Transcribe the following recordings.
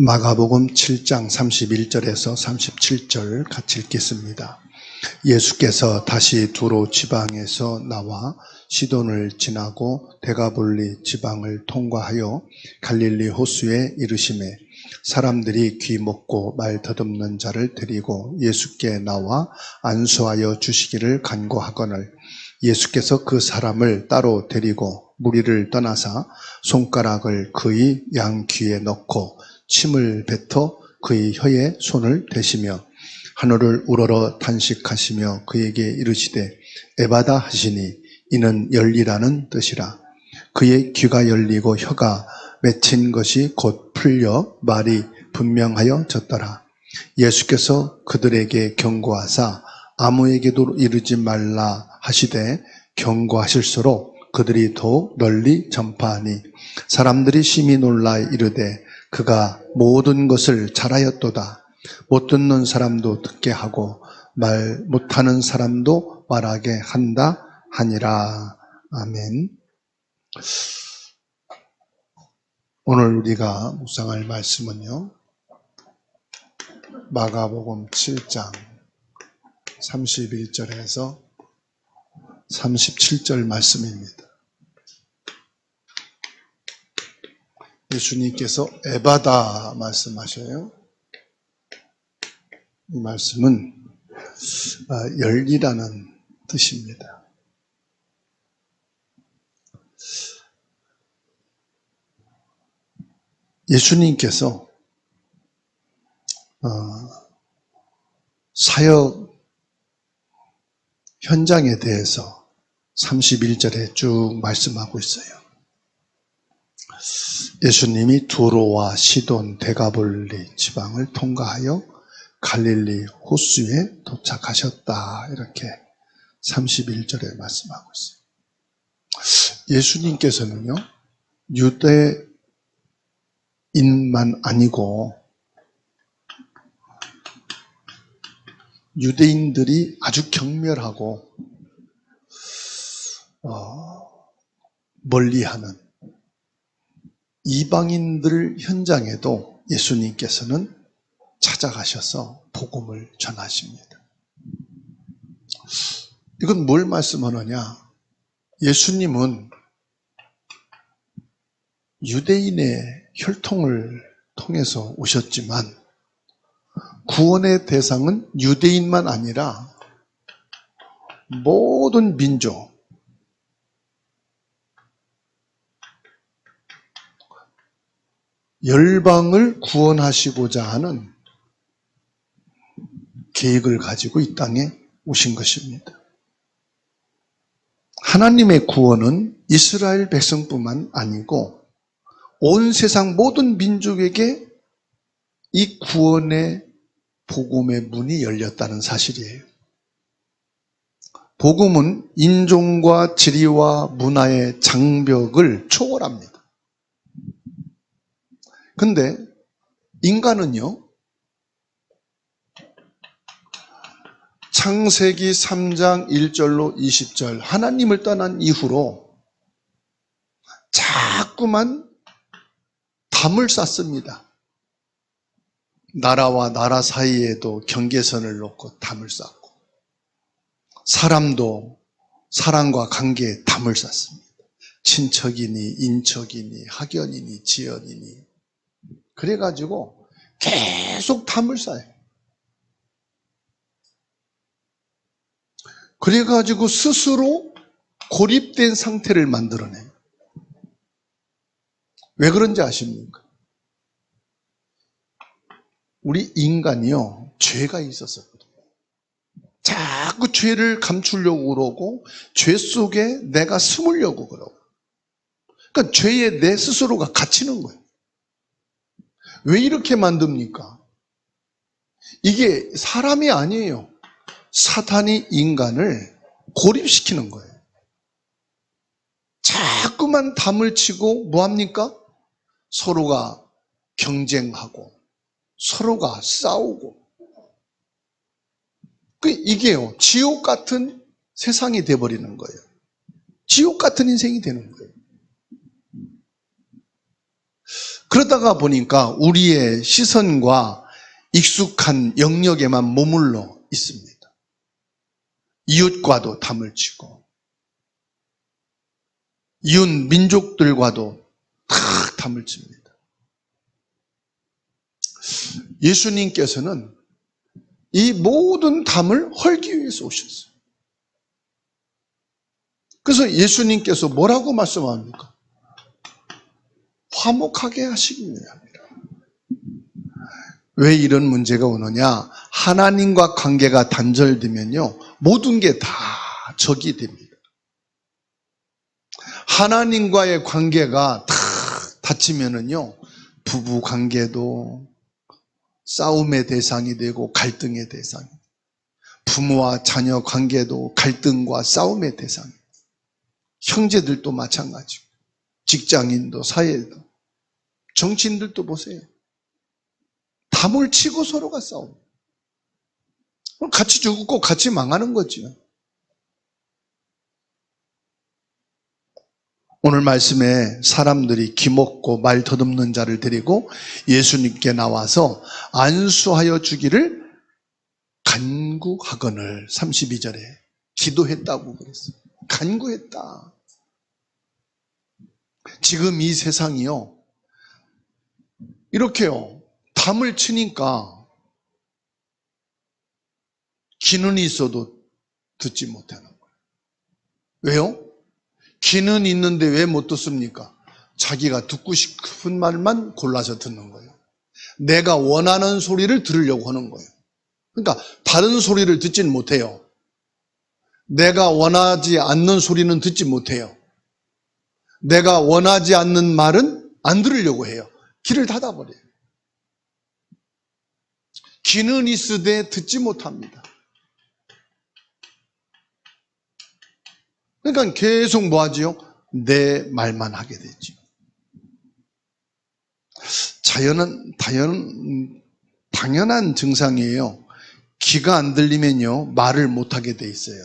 마가복음 7장 31절에서 37절 같이 읽겠습니다. 예수께서 다시 두로 지방에서 나와 시돈을 지나고 데가볼리 지방을 통과하여 갈릴리 호수에 이르시매 사람들이 귀 먹고 말 더듬는 자를 데리고 예수께 나와 안수하여 주시기를 간구하거늘 예수께서 그 사람을 따로 데리고 무리를 떠나사 손가락을 그의 양 귀에 넣고 침을 뱉어 그의 혀에 손을 대시며 하늘을 우러러 탄식하시며 그에게 이르시되 에바다 하시니 이는 열리라는 뜻이라. 그의 귀가 열리고 혀가 맺힌 것이 곧 풀려 말이 분명하여 졌더라. 예수께서 그들에게 경고하사 아무에게도 이르지 말라 하시되 경고하실수록 그들이 더욱 널리 전파하니 사람들이 심히 놀라 이르되 그가 모든 것을 잘하였도다. 못 듣는 사람도 듣게 하고 말 못하는 사람도 말하게 한다 하니라. 아멘. 오늘 우리가 묵상할 말씀은요, 마가복음 7장 31절에서 37절 말씀입니다. 예수님께서 에바다 말씀하셔요. 이 말씀은 열리라는 뜻입니다. 예수님께서 사역 현장에 대해서 31절에 쭉 말씀하고 있어요. 예수님이 두로와 시돈, 데가볼리 지방을 통과하여 갈릴리 호수에 도착하셨다. 이렇게 31절에 말씀하고 있어요. 예수님께서는요, 유대인만 아니고 유대인들이 아주 경멸하고 멀리하는 이방인들 현장에도 예수님께서는 찾아가셔서 복음을 전하십니다. 이건 뭘 말씀하느냐? 예수님은 유대인의 혈통을 통해서 오셨지만 구원의 대상은 유대인만 아니라 모든 민족, 열방을 구원하시고자 하는 계획을 가지고 이 땅에 오신 것입니다. 하나님의 구원은 이스라엘 백성뿐만 아니고 온 세상 모든 민족에게 이 구원의 복음의 문이 열렸다는 사실이에요. 복음은 인종과 지리와 문화의 장벽을 초월합니다. 근데 인간은요, 창세기 3장 1절로 20절 하나님을 떠난 이후로 자꾸만 담을 쌓습니다. 나라와 나라 사이에도 경계선을 놓고 담을 쌓고 사람도 사람과 관계에 담을 쌓습니다. 친척이니 인척이니 학연이니 지연이니 그래가지고 계속 담을 쌓아요. 그래가지고 스스로 고립된 상태를 만들어내요. 왜 그런지 아십니까? 우리 인간이요, 죄가 있었거든요. 자꾸 죄를 감추려고 그러고 죄 속에 내가 숨으려고 그러고, 그러니까 죄에 내 스스로가 갇히는 거예요. 왜 이렇게 만듭니까? 이게 사람이 아니에요. 사탄이 인간을 고립시키는 거예요. 자꾸만 담을 치고 뭐합니까? 서로가 경쟁하고 서로가 싸우고, 이게요, 지옥 같은 세상이 돼버리는 거예요. 지옥 같은 인생이 되는 거예요. 그러다가 보니까 우리의 시선과 익숙한 영역에만 머물러 있습니다. 이웃과도 담을 치고 이웃 민족들과도 다 담을 칩니다. 예수님께서는 이 모든 담을 헐기 위해서 오셨어요. 그래서 예수님께서 뭐라고 말씀합니까? 화목하게 하시기 위함이라. 왜 이런 문제가 오느냐? 하나님과 관계가 단절되면요, 모든 게 다 적이 됩니다. 하나님과의 관계가 다 닫히면은요, 부부 관계도 싸움의 대상이 되고 갈등의 대상이 돼요. 부모와 자녀 관계도 갈등과 싸움의 대상이 돼요. 형제들도 마찬가지고, 직장인도 사회도, 정치인들도 보세요. 담을 치고 서로가 싸웁니다. 같이 죽고 같이 망하는 거죠. 오늘 말씀에 사람들이 기먹고 말 더듬는 자를 데리고 예수님께 나와서 안수하여 주기를 간구하거늘 32절에 기도했다고 그랬어요. 간구했다. 지금 이 세상이요, 이렇게요, 담을 치니까 귀는 있어도 듣지 못하는 거예요. 왜요? 귀는 있는데 왜 못 듣습니까? 자기가 듣고 싶은 말만 골라서 듣는 거예요. 내가 원하는 소리를 들으려고 하는 거예요. 그러니까 다른 소리를 듣지는 못해요. 내가 원하지 않는 소리는 듣지 못해요. 내가 원하지 않는 말은 안 들으려고 해요. 귀를 닫아버려요. 귀는 있으되 듣지 못합니다. 그러니까 계속 뭐 하지요? 내 말만 하게 되죠. 당연한 증상이에요. 귀가 안 들리면요, 말을 못하게 돼 있어요.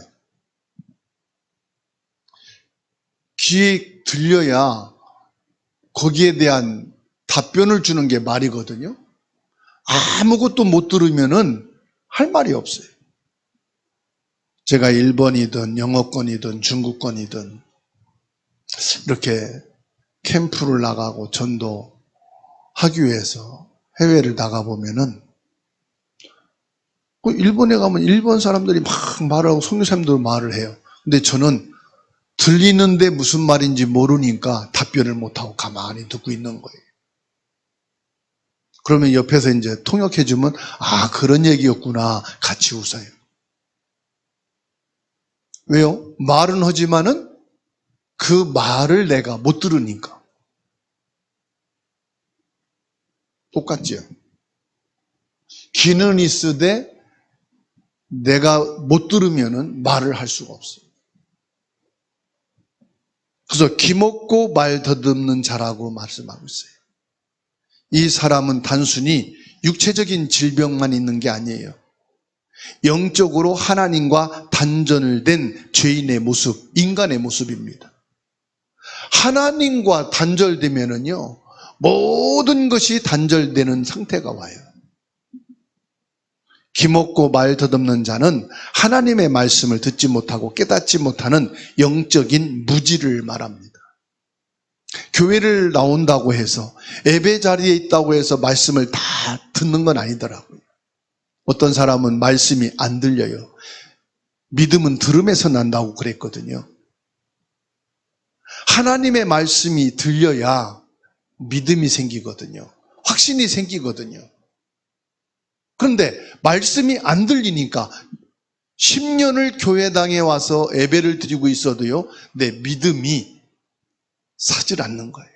귀에 들려야 거기에 대한 답변을 주는 게 말이거든요. 아무것도 못 들으면은 할 말이 없어요. 제가 일본이든 영어권이든 중국권이든 이렇게 캠프를 나가고 전도하기 위해서 해외를 나가보면은 일본에 가면 일본 사람들이 막 말하고 선교사님들 말을 해요. 근데 저는 들리는데 무슨 말인지 모르니까 답변을 못하고 가만히 듣고 있는 거예요. 그러면 옆에서 이제 통역해주면, 아, 그런 얘기였구나. 같이 웃어요. 왜요? 말은 하지만은 그 말을 내가 못 들으니까. 똑같죠? 귀는 있으되 내가 못 들으면은 말을 할 수가 없어요. 그래서 귀먹고 말 더듬는 자라고 말씀하고 있어요. 이 사람은 단순히 육체적인 질병만 있는 게 아니에요. 영적으로 하나님과 단절된 죄인의 모습, 인간의 모습입니다. 하나님과 단절되면은요, 모든 것이 단절되는 상태가 와요. 귀먹고 말 더듬는 자는 하나님의 말씀을 듣지 못하고 깨닫지 못하는 영적인 무지를 말합니다. 교회를 나온다고 해서, 예배 자리에 있다고 해서 말씀을 다 듣는 건 아니더라고요. 어떤 사람은 말씀이 안 들려요. 믿음은 들음에서 난다고 그랬거든요. 하나님의 말씀이 들려야 믿음이 생기거든요. 확신이 생기거든요. 그런데 말씀이 안 들리니까 10년을 교회당에 와서 예배를 드리고 있어도요, 내 믿음이 사질 않는 거예요.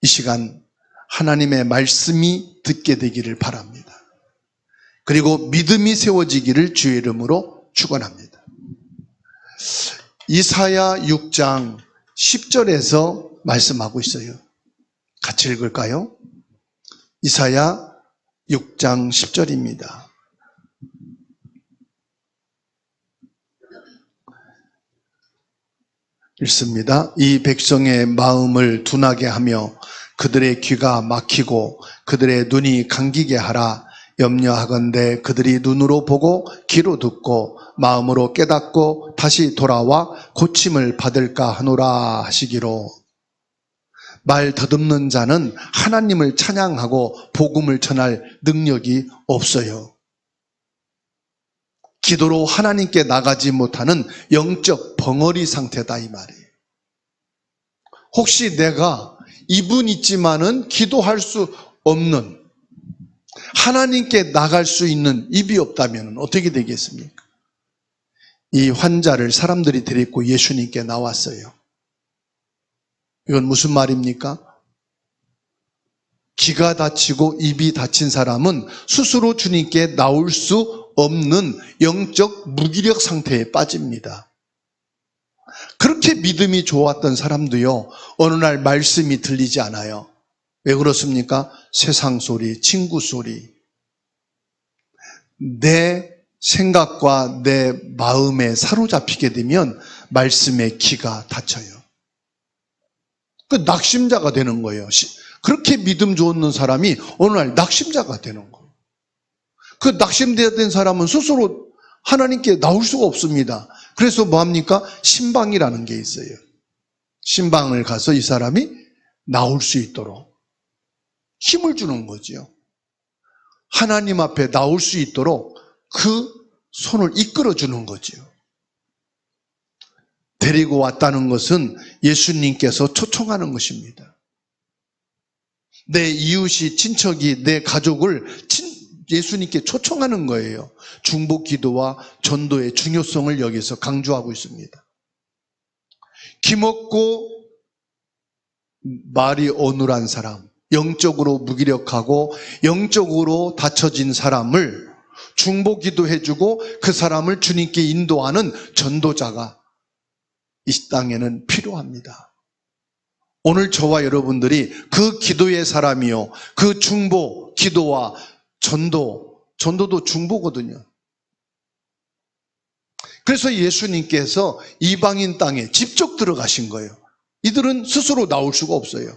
이 시간 하나님의 말씀이 듣게 되기를 바랍니다. 그리고 믿음이 세워지기를 주의 이름으로 축원합니다. 이사야 6장 10절에서 말씀하고 있어요. 같이 읽을까요? 이사야 6장 10절입니다. 읽습니다. 이 백성의 마음을 둔하게 하며 그들의 귀가 막히고 그들의 눈이 감기게 하라. 염려하건대 그들이 눈으로 보고 귀로 듣고 마음으로 깨닫고 다시 돌아와 고침을 받을까 하노라 하시기로. 말 더듬는 자는 하나님을 찬양하고 복음을 전할 능력이 없어요. 기도로 하나님께 나가지 못하는 영적 벙어리 상태다 이 말이에요. 혹시 내가 입은 있지만은 기도할 수 없는, 하나님께 나갈 수 있는 입이 없다면 어떻게 되겠습니까? 이 환자를 사람들이 데리고 예수님께 나왔어요. 이건 무슨 말입니까? 귀가 다치고 입이 다친 사람은 스스로 주님께 나올 수 없는 영적 무기력 상태에 빠집니다. 그렇게 믿음이 좋았던 사람도요, 어느 날 말씀이 들리지 않아요. 왜 그렇습니까? 세상 소리, 친구 소리. 내 생각과 내 마음에 사로잡히게 되면 말씀의 귀가 닫혀요. 그 낙심자가 되는 거예요. 그렇게 믿음 좋은 사람이 어느 날 낙심자가 되는 거예요. 그 낙심된 사람은 스스로 하나님께 나올 수가 없습니다. 그래서 뭐합니까? 신방이라는 게 있어요. 신방을 가서 이 사람이 나올 수 있도록 힘을 주는 거죠. 하나님 앞에 나올 수 있도록 그 손을 이끌어 주는 거죠. 데리고 왔다는 것은 예수님께서 초청하는 것입니다. 내 이웃이, 친척이, 내 가족을 예수님께 초청하는 거예요. 중보 기도와 전도의 중요성을 여기서 강조하고 있습니다. 기먹고 말이 어눌한 사람, 영적으로 무기력하고 영적으로 닫혀진 사람을 중보 기도해주고 그 사람을 주님께 인도하는 전도자가 이 땅에는 필요합니다. 오늘 저와 여러분들이 그 기도의 사람이요, 그 중보, 기도와 전도도 중보거든요. 그래서 예수님께서 이방인 땅에 직접 들어가신 거예요. 이들은 스스로 나올 수가 없어요.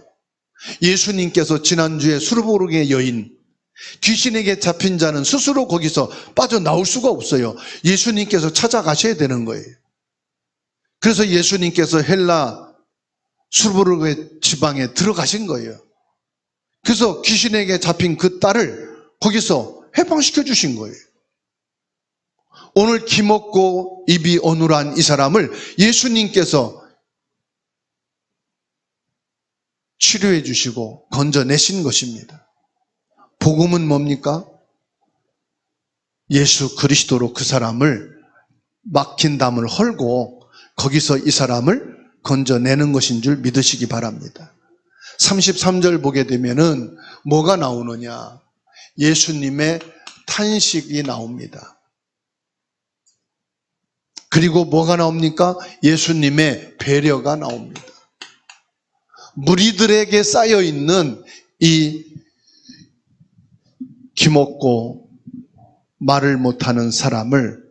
예수님께서 지난주에 수르보르의 여인, 귀신에게 잡힌 자는 스스로 거기서 빠져나올 수가 없어요. 예수님께서 찾아가셔야 되는 거예요. 그래서 예수님께서 헬라 수르보르의 지방에 들어가신 거예요. 그래서 귀신에게 잡힌 그 딸을 거기서 해방시켜 주신 거예요. 오늘 기먹고 입이 어눌한 이 사람을 예수님께서 치료해 주시고 건져내신 것입니다. 복음은 뭡니까? 예수 그리스도로 그 사람을 막힌 담을 헐고 거기서 이 사람을 건져내는 것인 줄 믿으시기 바랍니다. 33절 보게 되면은 뭐가 나오느냐? 예수님의 탄식이 나옵니다. 그리고 뭐가 나옵니까? 예수님의 배려가 나옵니다. 무리들에게 쌓여있는 이 기먹고 말을 못하는 사람을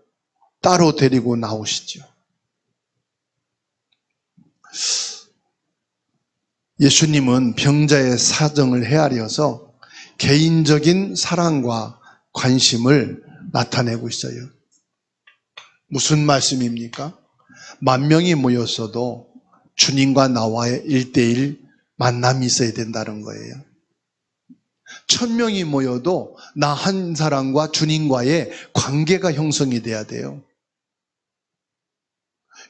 따로 데리고 나오시죠. 예수님은 병자의 사정을 헤아려서 개인적인 사랑과 관심을 나타내고 있어요. 무슨 말씀입니까? 10,000명이 모였어도 주님과 나와의 1:1 만남이 있어야 된다는 거예요. 1,000명이 모여도 나 한 사람과 주님과의 관계가 형성이 돼야 돼요.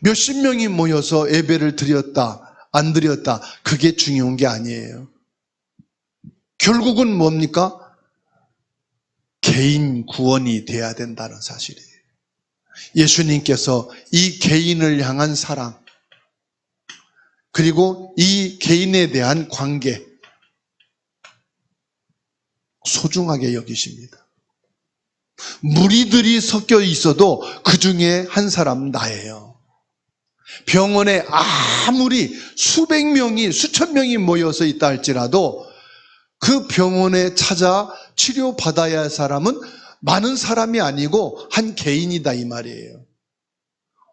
몇십 명이 모여서 예배를 드렸다, 안 드렸다, 그게 중요한 게 아니에요. 결국은 뭡니까? 개인 구원이 돼야 된다는 사실이에요. 예수님께서 이 개인을 향한 사랑, 그리고 이 개인에 대한 관계, 소중하게 여기십니다. 무리들이 섞여 있어도 그 중에 한 사람은 나예요. 병원에 아무리 수백 명이, 수천 명이 모여서 있다 할지라도 그 병원에 찾아 치료받아야 할 사람은 많은 사람이 아니고 한 개인이다 이 말이에요.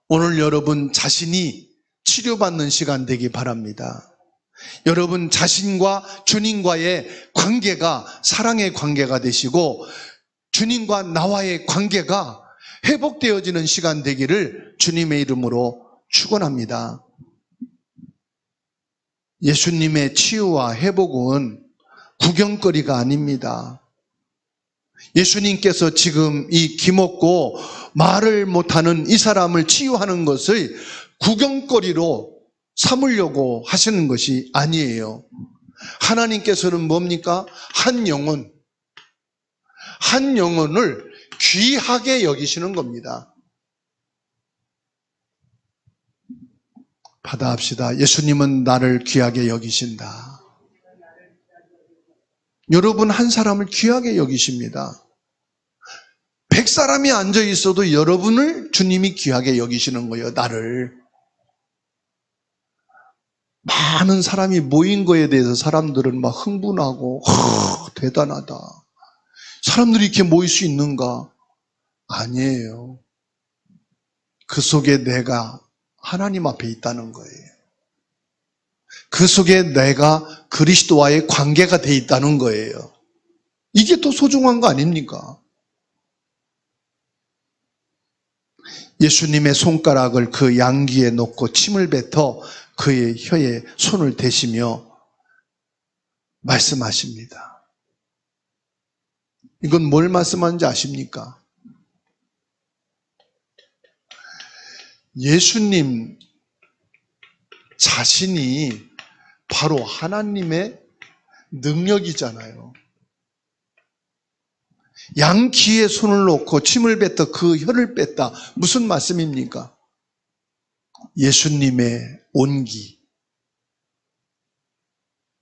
오늘 여러분 자신이 치료받는 시간 되기 바랍니다. 여러분 자신과 주님과의 관계가 사랑의 관계가 되시고 주님과 나와의 관계가 회복되어지는 시간 되기를 주님의 이름으로 축원합니다. 예수님의 치유와 회복은 구경거리가 아닙니다. 예수님께서 지금 이 기먹고 말을 못하는 이 사람을 치유하는 것을 구경거리로 삼으려고 하시는 것이 아니에요. 하나님께서는 뭡니까? 한 영혼을 귀하게 여기시는 겁니다. 받아합시다. 예수님은 나를 귀하게 여기신다. 여러분 한 사람을 귀하게 여기십니다. 100사람이 앉아 있어도 여러분을 주님이 귀하게 여기시는 거예요. 나를. 많은 사람이 모인 거에 대해서 사람들은 막 흥분하고 대단하다. 사람들이 이렇게 모일 수 있는가? 아니에요. 그 속에 내가 하나님 앞에 있다는 거예요. 그 속에 내가 그리스도와의 관계가 돼 있다는 거예요. 이게 더 소중한 거 아닙니까? 예수님의 손가락을 그 양귀에 놓고 침을 뱉어 그의 혀에 손을 대시며 말씀하십니다. 이건 뭘 말씀하는지 아십니까? 예수님 자신이 바로 하나님의 능력이잖아요. 양 귀에 손을 놓고 침을 뱉어 그 혀를 뺐다. 무슨 말씀입니까? 예수님의 온기,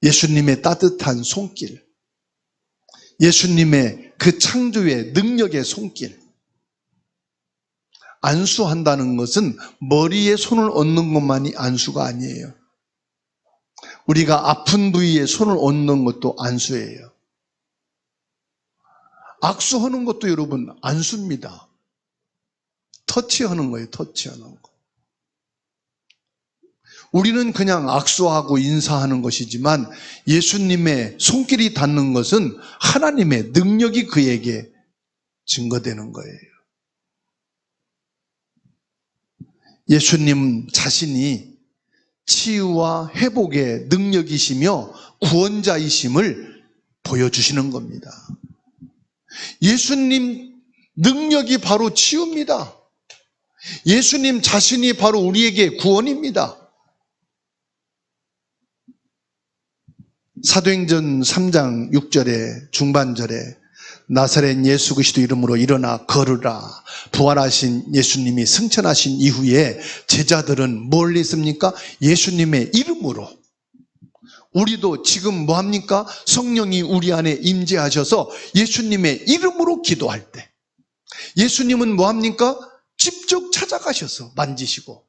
예수님의 따뜻한 손길, 예수님의 그 창조의 능력의 손길. 안수한다는 것은 머리에 손을 얹는 것만이 안수가 아니에요. 우리가 아픈 부위에 손을 얹는 것도 안수예요. 악수하는 것도 여러분 안수입니다. 터치하는 거예요. 터치하는 거. 우리는 그냥 악수하고 인사하는 것이지만 예수님의 손길이 닿는 것은 하나님의 능력이 그에게 증거되는 거예요. 예수님 자신이 치유와 회복의 능력이시며 구원자이심을 보여주시는 겁니다. 예수님 능력이 바로 치유입니다. 예수님 자신이 바로 우리에게 구원입니다. 사도행전 3장 6절에 중반절에 나사렛 예수 그리스도 이름으로 일어나 걸으라. 부활하신 예수님이 승천하신 이후에 제자들은 뭘 했습니까? 예수님의 이름으로. 우리도 지금 뭐합니까? 성령이 우리 안에 임재하셔서 예수님의 이름으로 기도할 때 예수님은 뭐합니까? 직접 찾아가셔서 만지시고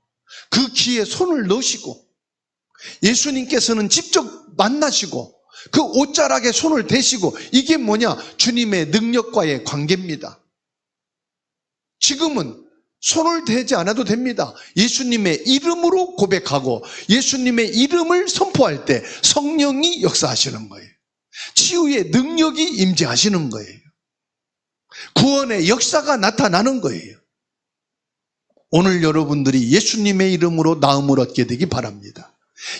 그 귀에 손을 넣으시고 예수님께서는 직접 만나시고 그 옷자락에 손을 대시고 이게 뭐냐? 주님의 능력과의 관계입니다. 지금은 손을 대지 않아도 됩니다. 예수님의 이름으로 고백하고 예수님의 이름을 선포할 때 성령이 역사하시는 거예요. 치유의 능력이 임재하시는 거예요. 구원의 역사가 나타나는 거예요. 오늘 여러분들이 예수님의 이름으로 나음을 얻게 되기 바랍니다.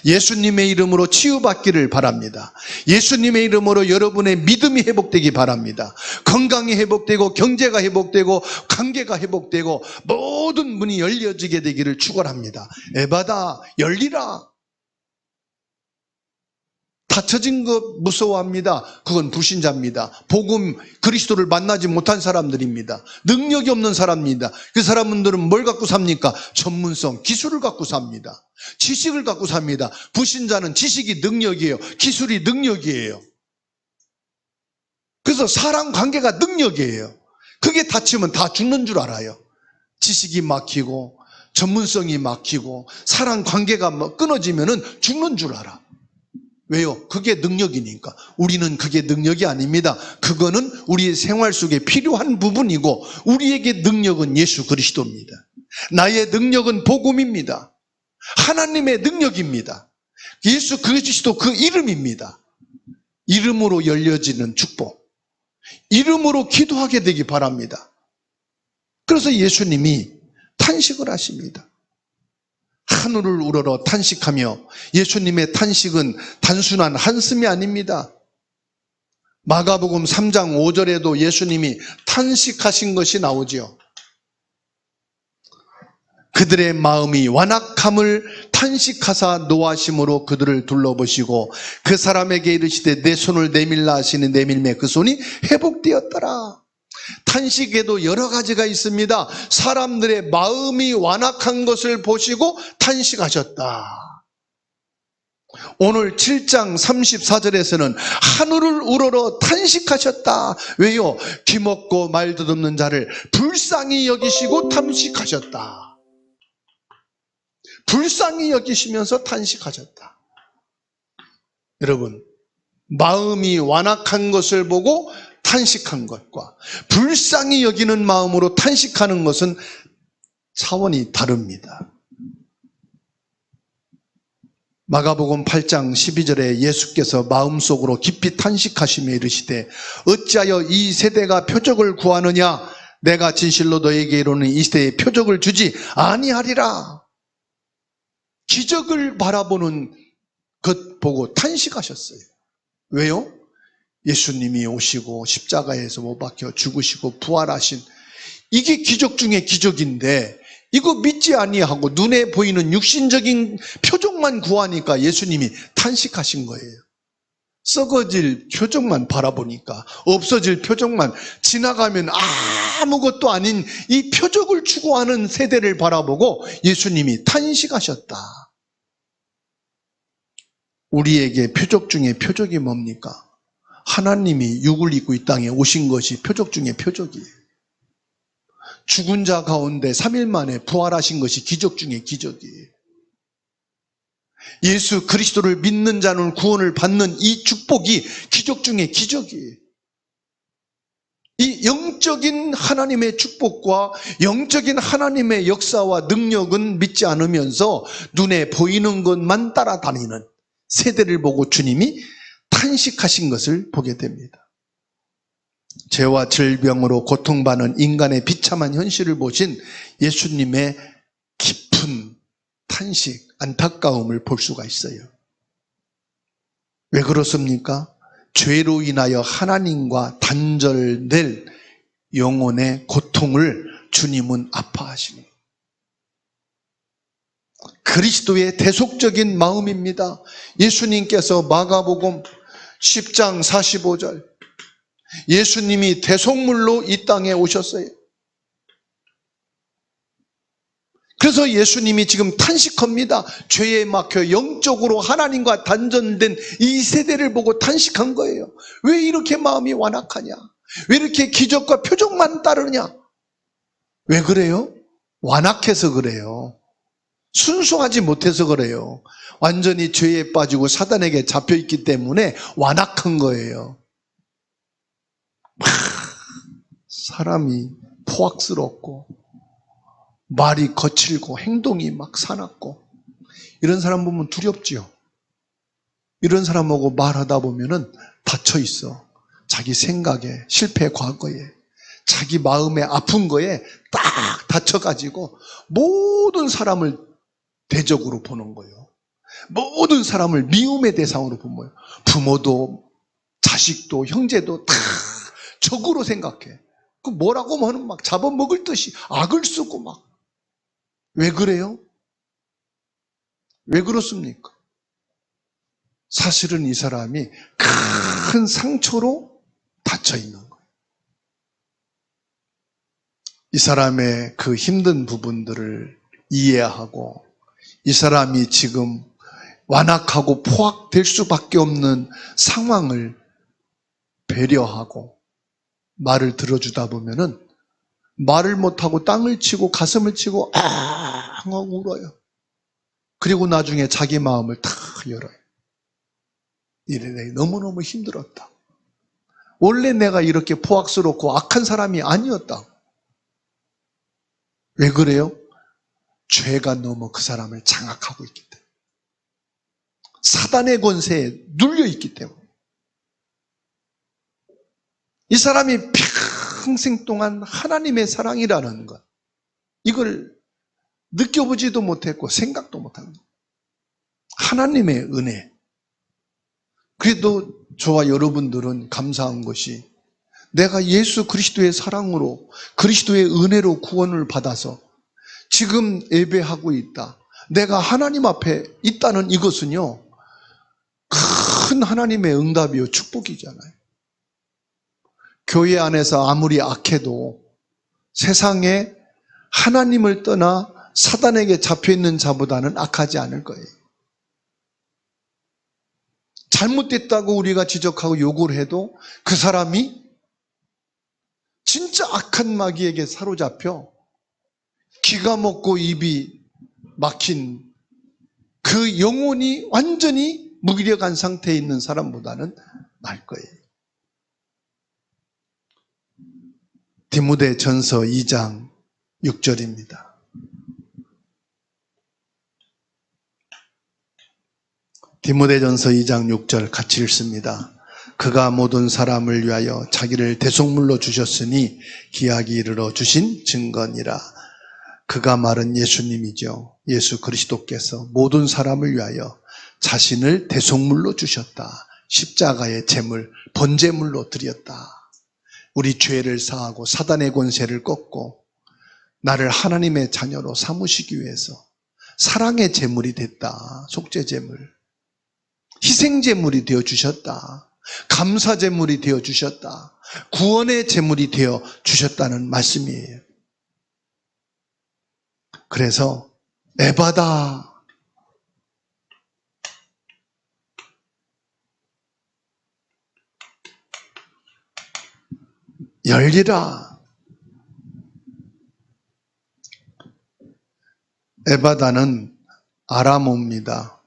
예수님의 이름으로 치유받기를 바랍니다. 예수님의 이름으로 여러분의 믿음이 회복되기 바랍니다. 건강이 회복되고 경제가 회복되고 관계가 회복되고 모든 문이 열려지게 되기를 축원합니다. 에바다 열리라. 닫혀진 것 무서워합니다. 그건 불신자입니다. 복음 그리스도를 만나지 못한 사람들입니다. 능력이 없는 사람입니다. 그 사람들은 뭘 갖고 삽니까? 전문성, 기술을 갖고 삽니다. 지식을 갖고 삽니다. 불신자는 지식이 능력이에요. 기술이 능력이에요. 그래서 사람 관계가 능력이에요. 그게 닫히면 다 죽는 줄 알아요. 지식이 막히고 전문성이 막히고 사람 관계가 끊어지면 죽는 줄 알아. 왜요? 그게 능력이니까. 우리는 그게 능력이 아닙니다. 그거는 우리의 생활 속에 필요한 부분이고 우리에게 능력은 예수 그리스도입니다. 나의 능력은 복음입니다. 하나님의 능력입니다. 예수 그리스도 그 이름입니다. 이름으로 열려지는 축복. 이름으로 기도하게 되기 바랍니다. 그래서 예수님이 탄식을 하십니다. 하늘을 우러러 탄식하며, 예수님의 탄식은 단순한 한숨이 아닙니다. 마가복음 3장 5절에도 예수님이 탄식하신 것이 나오지요. 그들의 마음이 완악함을 탄식하사 노하심으로 그들을 둘러보시고 그 사람에게 이르시되 내 손을 내밀라 하시니 내밀매 그 손이 회복되었더라. 탄식에도 여러 가지가 있습니다. 사람들의 마음이 완악한 것을 보시고 탄식하셨다. 오늘 7장 34절에서는 하늘을 우러러 탄식하셨다. 왜요? 귀먹고 말 듣없는 자를 불쌍히 여기시고 탄식하셨다. 불쌍히 여기시면서 탄식하셨다. 여러분, 마음이 완악한 것을 보고 탄식한 것과 불쌍히 여기는 마음으로 탄식하는 것은 차원이 다릅니다. 마가복음 8장 12절에 예수께서 마음속으로 깊이 탄식하시며 이르시되 어찌하여 이 세대가 표적을 구하느냐? 내가 진실로 너에게 이르노니 이 세대에 표적을 주지 아니하리라. 기적을 바라보는 것 보고 탄식하셨어요. 왜요? 예수님이 오시고 십자가에서 못 박혀 죽으시고 부활하신, 이게 기적 중에 기적인데 이거 믿지 아니하고 눈에 보이는 육신적인 표적만 구하니까 예수님이 탄식하신 거예요. 썩어질 표적만 바라보니까, 없어질 표적만, 지나가면 아무것도 아닌 이 표적을 추구하는 세대를 바라보고 예수님이 탄식하셨다. 우리에게 표적 중에 표적이 뭡니까? 하나님이 육을 입고 이 땅에 오신 것이 표적 중에 표적이에요. 죽은 자 가운데 3일 만에 부활하신 것이 기적 중에 기적이에요. 예수 그리스도를 믿는 자는 구원을 받는 이 축복이 기적 중에 기적이에요. 이 영적인 하나님의 축복과 영적인 하나님의 역사와 능력은 믿지 않으면서 눈에 보이는 것만 따라다니는 세대를 보고 주님이 탄식하신 것을 보게 됩니다. 죄와 질병으로 고통받는 인간의 비참한 현실을 보신 예수님의 깊은 탄식, 안타까움을 볼 수가 있어요. 왜 그렇습니까? 죄로 인하여 하나님과 단절될 영혼의 고통을 주님은 아파하시는 거예요. 그리스도의 대속적인 마음입니다. 예수님께서 마가복음 10장 45절, 예수님이 대속물로 이 땅에 오셨어요. 그래서 예수님이 지금 탄식합니다. 죄에 막혀 영적으로 하나님과 단절된 이 세대를 보고 탄식한 거예요. 왜 이렇게 마음이 완악하냐? 왜 이렇게 기적과 표적만 따르냐? 왜 그래요? 완악해서 그래요. 순수하지 못해서 그래요. 완전히 죄에 빠지고 사단에게 잡혀있기 때문에 완악한 거예요. 사람이 포악스럽고 말이 거칠고 행동이 막 사납고, 이런 사람 보면 두렵지요. 이런 사람하고 말하다 보면은 닫혀 있어. 자기 생각에, 실패 과거에, 자기 마음에 아픈 거에 딱 닫혀가지고 모든 사람을 대적으로 보는 거예요. 모든 사람을 미움의 대상으로 보는 거예요. 부모도 자식도 형제도 다 적으로 생각해. 그 뭐라고 하면 막 잡아먹을 듯이 악을 쓰고 막. 왜 그래요? 왜 그렇습니까? 사실은 이 사람이 큰 상처로 닫혀 있는 거예요. 이 사람의 그 힘든 부분들을 이해하고, 이 사람이 지금 완악하고 포악될 수밖에 없는 상황을 배려하고 말을 들어주다 보면은 말을 못하고 땅을 치고 가슴을 치고 하고 울어요. 그리고 나중에 자기 마음을 다 열어요. 이래 내가 너무너무 힘들었다. 원래 내가 이렇게 포악스럽고 악한 사람이 아니었다. 왜 그래요? 죄가 너무 그 사람을 장악하고 있기 때문에, 사단의 권세에 눌려 있기 때문에, 이 사람이 평생 동안 하나님의 사랑이라는 것, 이걸 느껴보지도 못했고 생각도 못한 것, 하나님의 은혜. 그래도 저와 여러분들은 감사한 것이, 내가 예수 그리스도의 사랑으로, 그리스도의 은혜로 구원을 받아서 지금 예배하고 있다, 내가 하나님 앞에 있다는 이것은요, 큰 하나님의 응답이요, 축복이잖아요. 교회 안에서 아무리 악해도 세상에 하나님을 떠나 사단에게 잡혀있는 자보다는 악하지 않을 거예요. 잘못됐다고 우리가 지적하고 요구를 해도 그 사람이 진짜 악한 마귀에게 사로잡혀 기가 먹고 입이 막힌 그 영혼이 완전히 무기력한 상태에 있는 사람보다는 나을 거예요. 디모데전서 2장 6절입니다. 디모데전서 2장 6절 같이 읽습니다. 그가 모든 사람을 위하여 자기를 대속물로 주셨으니 기약이 이르러 주신 증거니라. 그가 말은 예수님이죠. 예수 그리스도께서 모든 사람을 위하여 자신을 대속물로 주셨다. 십자가의 제물, 번제물로 드렸다. 우리 죄를 사하고 사단의 권세를 꺾고 나를 하나님의 자녀로 삼으시기 위해서 사랑의 제물이 됐다. 속죄제물, 희생제물이 되어주셨다. 감사제물이 되어주셨다. 구원의 제물이 되어주셨다는 말씀이에요. 그래서 에바다, 열리라. 에바다는 아람어입니다.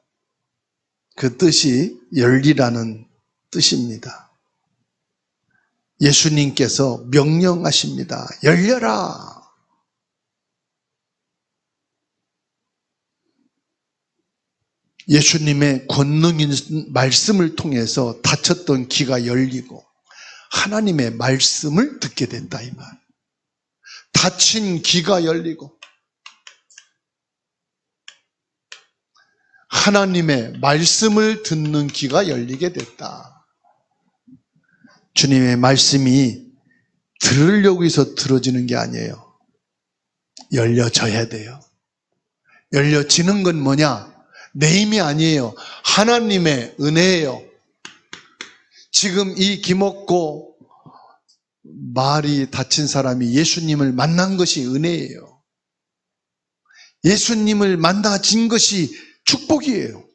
그 뜻이 열리라는 뜻입니다. 예수님께서 명령하십니다. 열려라. 예수님의 권능인 말씀을 통해서 닫혔던 귀가 열리고 하나님의 말씀을 듣게 됐다, 이 말. 닫힌 귀가 열리고 하나님의 말씀을 듣는 귀가 열리게 됐다. 주님의 말씀이 들으려고 해서 들어지는 게 아니에요. 열려져야 돼요. 열려지는 건 뭐냐? 내 힘이 아니에요. 하나님의 은혜예요. 지금 이 기먹고 말이 다친 사람이 예수님을 만난 것이 은혜예요. 예수님을 만나진 것이 축복이에요.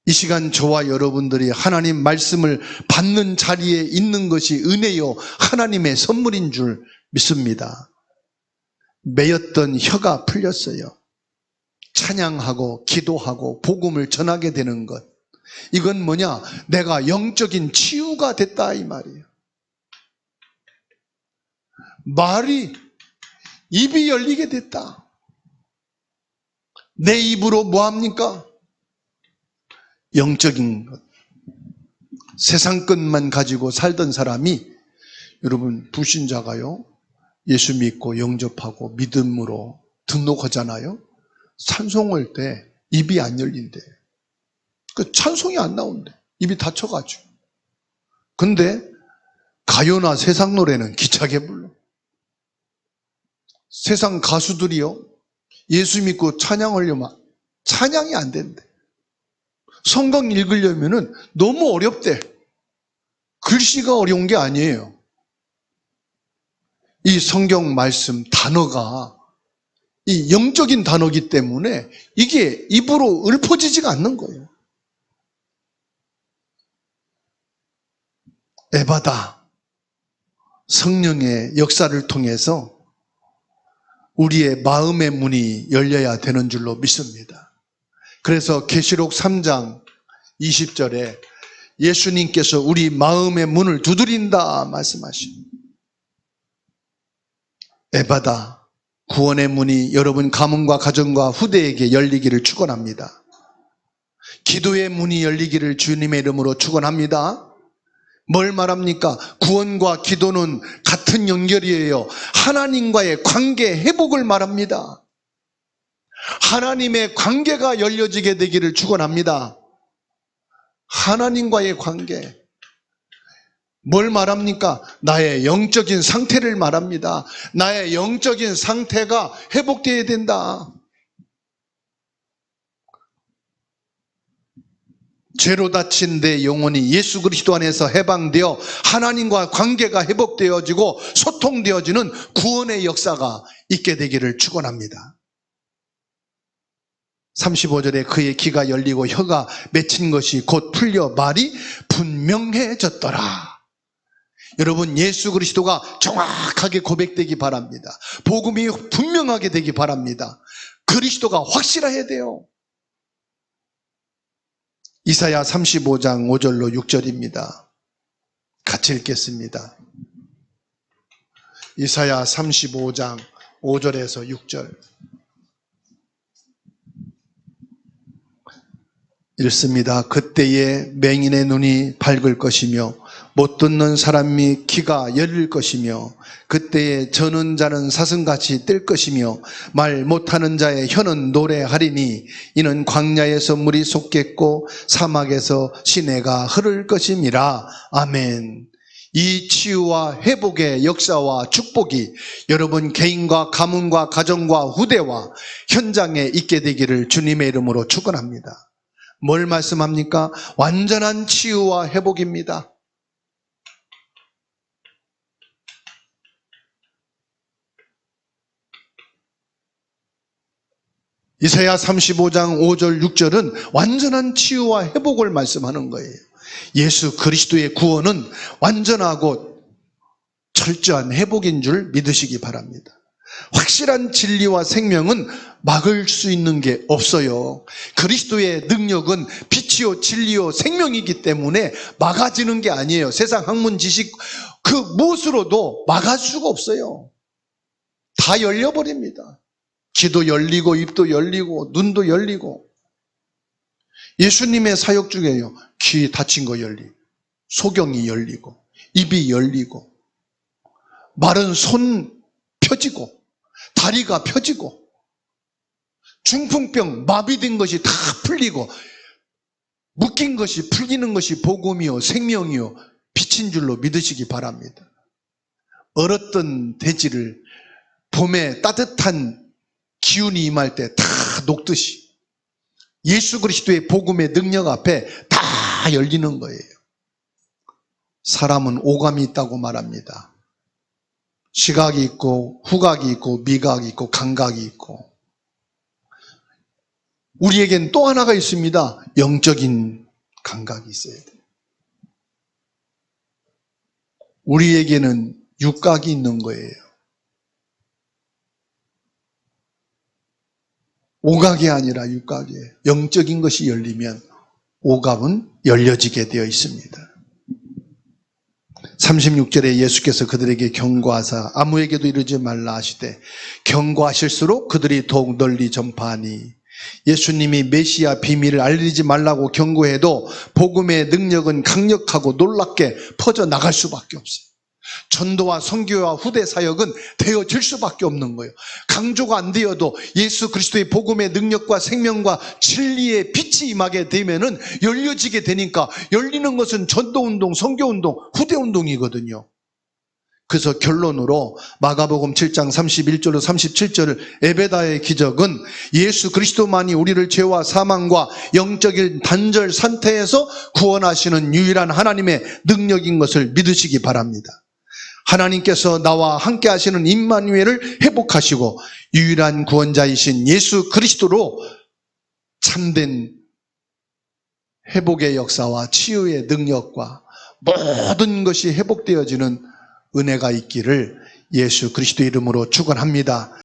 이 시간 저와 여러분들이 하나님 말씀을 받는 자리에 있는 것이 은혜요, 하나님의 선물인 줄 믿습니다. 매였던 혀가 풀렸어요. 찬양하고 기도하고 복음을 전하게 되는 것, 이건 뭐냐? 내가 영적인 치유가 됐다, 이 말이에요. 말이, 입이 열리게 됐다. 내 입으로 뭐합니까? 영적인 것, 세상 것만 가지고 살던 사람이, 여러분 불신자가요, 예수 믿고 영접하고 믿음으로 등록하잖아요. 찬송할 때 입이 안 열린대. 그 찬송이 안 나온대. 입이 닫혀가지고. 근데 가요나 세상 노래는 기차게 불러. 세상 가수들이요, 예수 믿고 찬양하려면 찬양이 안 된대. 성경 읽으려면은 너무 어렵대. 글씨가 어려운 게 아니에요. 이 성경 말씀 단어가 이 영적인 단어이기 때문에 이게 입으로 읊어지지가 않는 거예요. 에바다, 성령의 역사를 통해서 우리의 마음의 문이 열려야 되는 줄로 믿습니다. 그래서 계시록 3장 20절에 예수님께서 우리 마음의 문을 두드린다 말씀하십니다. 에바다, 구원의 문이 여러분 가문과 가정과 후대에게 열리기를 축원합니다. 기도의 문이 열리기를 주님의 이름으로 축원합니다. 뭘 말합니까? 구원과 기도는 같은 연결이에요. 하나님과의 관계 회복을 말합니다. 하나님의 관계가 열려지게 되기를 축원합니다. 하나님과의 관계. 뭘 말합니까? 나의 영적인 상태를 말합니다. 나의 영적인 상태가 회복되어야 된다. 죄로 다친 내 영혼이 예수 그리스도 안에서 해방되어 하나님과 관계가 회복되어지고 소통되어지는 구원의 역사가 있게 되기를 축원합니다. 35절에 그의 귀가 열리고 혀가 맺힌 것이 곧 풀려 말이 분명해졌더라. 여러분, 예수 그리스도가 정확하게 고백되기 바랍니다. 복음이 분명하게 되기 바랍니다. 그리스도가 확실해야 돼요. 이사야 35장 5절로 6절입니다. 같이 읽겠습니다. 이사야 35장 5절에서 6절 읽습니다. 그때에 맹인의 눈이 밝을 것이며 못 듣는 사람이 귀가 열릴 것이며 그때에 저는 자는 사슴같이 뜰 것이며 말 못하는 자의 혀는 노래하리니 이는 광야에서 물이 솟겠고 사막에서 시내가 흐를 것임이라. 아멘. 이 치유와 회복의 역사와 축복이 여러분 개인과 가문과 가정과 후대와 현장에 있게 되기를 주님의 이름으로 축원합니다. 뭘 말씀합니까? 완전한 치유와 회복입니다. 이사야 35장 5절 6절은 완전한 치유와 회복을 말씀하는 거예요. 예수 그리스도의 구원은 완전하고 철저한 회복인 줄 믿으시기 바랍니다. 확실한 진리와 생명은 막을 수 있는 게 없어요. 그리스도의 능력은 빛이요 진리요 생명이기 때문에 막아지는 게 아니에요. 세상 학문 지식 그 무엇으로도 막을 수가 없어요. 다 열려버립니다. 귀도 열리고 입도 열리고 눈도 열리고. 예수님의 사역 중에요, 귀 닫힌 거 열리고 소경이 열리고 입이 열리고 마른 손 펴지고 다리가 펴지고 중풍병 마비된 것이 다 풀리고 묶인 것이 풀리는 것이 복음이요 생명이요 빛인 줄로 믿으시기 바랍니다. 얼었던 대지를 봄에 따뜻한 기운이 임할 때 다 녹듯이 예수 그리스도의 복음의 능력 앞에 다 열리는 거예요. 사람은 오감이 있다고 말합니다. 시각이 있고 후각이 있고 미각이 있고 감각이 있고, 우리에겐 또 하나가 있습니다. 영적인 감각이 있어야 돼요. 우리에게는 육각이 있는 거예요. 오각이 아니라 육각이에요. 영적인 것이 열리면 오각은 열려지게 되어 있습니다. 36절에 예수께서 그들에게 경고하사 아무에게도 이르지 말라 하시되 경고하실수록 그들이 더욱 널리 전파하니, 예수님이 메시아 비밀을 알리지 말라고 경고해도 복음의 능력은 강력하고 놀랍게 퍼져나갈 수밖에 없어요. 전도와 선교와 후대 사역은 되어질 수밖에 없는 거예요. 강조가 안 되어도 예수 그리스도의 복음의 능력과 생명과 진리의 빛이 임하게 되면은 열려지게 되니까, 열리는 것은 전도운동, 선교운동, 후대운동이거든요. 그래서 결론으로 마가복음 7장 31절로 37절 에베다의 기적은 예수 그리스도만이 우리를 죄와 사망과 영적인 단절 상태에서 구원하시는 유일한 하나님의 능력인 것을 믿으시기 바랍니다. 하나님께서 나와 함께 하시는 임마누엘을 회복하시고 유일한 구원자이신 예수 그리스도로 참된 회복의 역사와 치유의 능력과 모든 것이 회복되어지는 은혜가 있기를 예수 그리스도 이름으로 축원합니다.